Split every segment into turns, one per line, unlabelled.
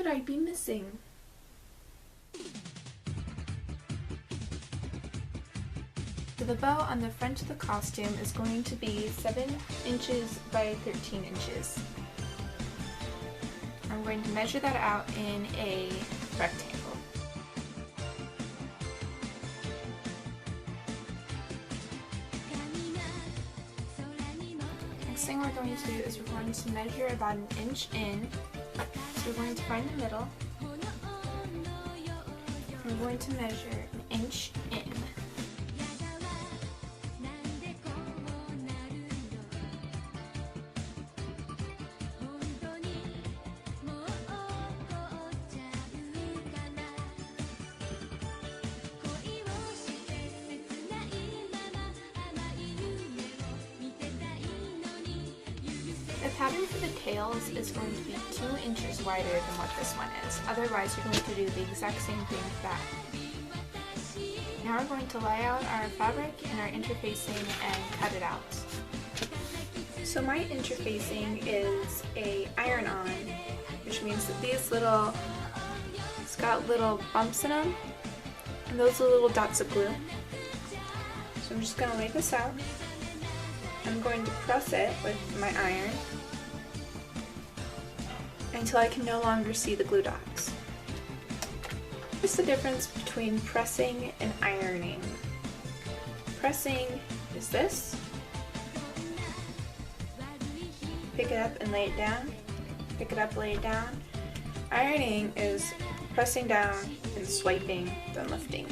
could I be missing? So the bow on the front of the costume is going to be 7 inches by 13 inches. I'm going to measure that out in a rectangle. Next thing we're going to do is we're going to measure about 1 inch in. So we're going to find the middle. We're going to measure 1 inch in. The pattern for the tails is going to be 2 inches wider than what this one is. Otherwise, you're going to do the exact same thing with that. Now we're going to lay out our fabric and our interfacing and cut it out. So my interfacing is a iron-on, which means that it's got little bumps in them, and those are little dots of glue. So I'm just going to lay this out. I'm going to press it with my iron until I can no longer see the glue dots. What's the difference between pressing and ironing? Pressing is this. Pick it up and lay it down. Pick it up, lay it down. Ironing is pressing down and swiping, then lifting.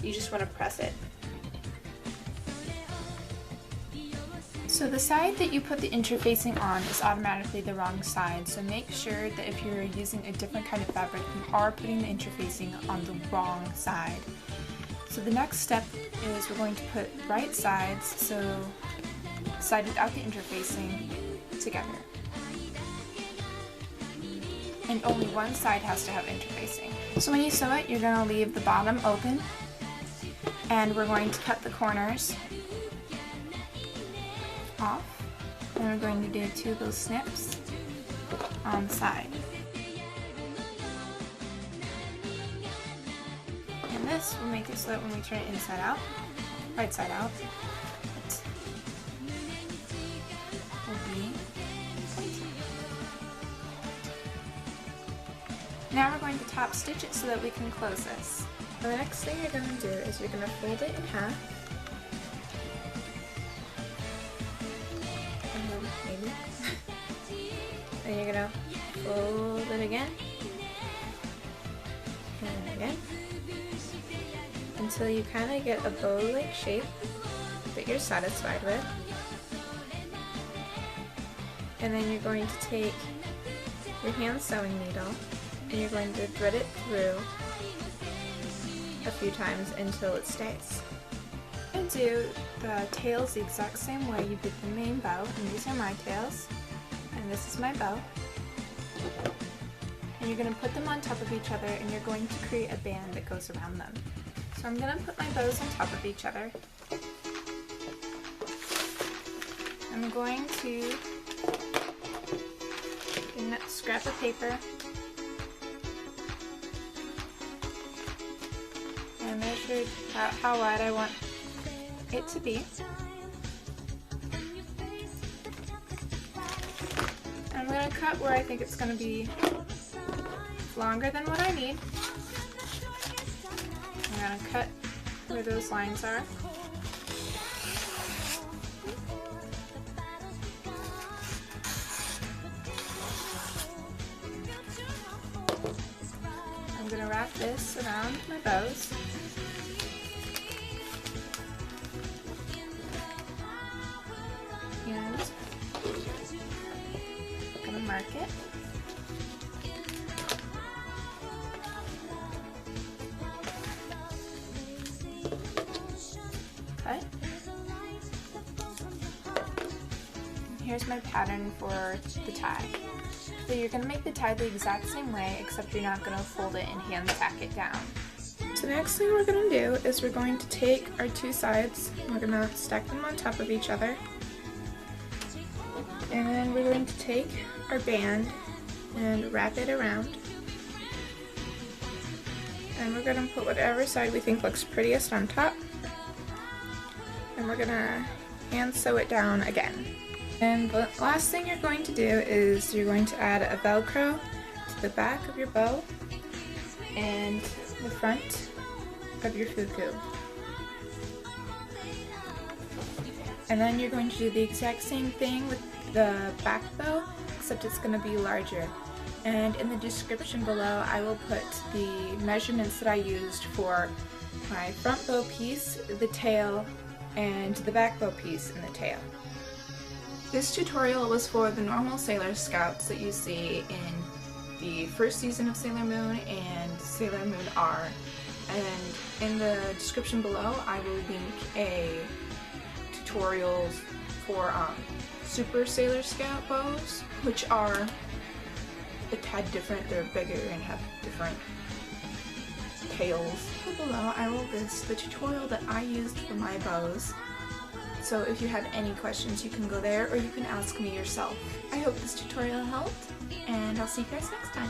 You just want to press it. So the side that you put the interfacing on is automatically the wrong side, so make sure that if you're using a different kind of fabric, you are putting the interfacing on the wrong side. So the next step is we're going to put right sides, so side without the interfacing, together. And only one side has to have interfacing. So when you sew it, you're going to leave the bottom open, and we're going to cut the corners off, and we're going to do 2 of those snips on the side. And this will make it so that when we turn it inside out, right side out, it will be pointy. Now we're going to top stitch it so that we can close this. So the next thing you're going to do is you're going to fold it in half. Maybe. Then you're gonna fold it again, and again, until you kind of get a bow-like shape that you're satisfied with. And then you're going to take your hand sewing needle and you're going to thread it through a few times until it stays. And do the tails the exact same way you did the main bow, and these are my tails, and this is my bow. And you're going to put them on top of each other, and you're going to create a band that goes around them. So I'm going to put my bows on top of each other. I'm going to scrap of paper and measure how wide I want it to be. I'm going to cut where I think it's going to be longer than what I need. I'm going to cut where those lines are. I'm going to wrap this around my bows. And I'm going to mark it. Cut. Here's my pattern for the tie. So you're going to make the tie the exact same way, except you're not going to fold it and hand tack it down. So the next thing we're going to do is we're going to take our two sides, and we're going to stack them on top of each other. And then we're going to take our band and wrap it around. And we're going to put whatever side we think looks prettiest on top. And we're going to hand sew it down again. And the last thing you're going to do is you're going to add a Velcro to the back of your bow and the front of your fuku. And then you're going to do the exact same thing with the back bow, except it's going to be larger. And in the description below I will put the measurements that I used for my front bow piece, the tail, and the back bow piece and the tail. This tutorial was for the normal Sailor Scouts that you see in the first season of Sailor Moon and Sailor Moon R. And in the description below I will link a tutorial for Super Sailor Scout bows, which are a tad different. They're bigger and have different tails. Below I will list the tutorial that I used for my bows. So if you have any questions, you can go there or you can ask me yourself. I hope this tutorial helped, and I'll see you guys next time.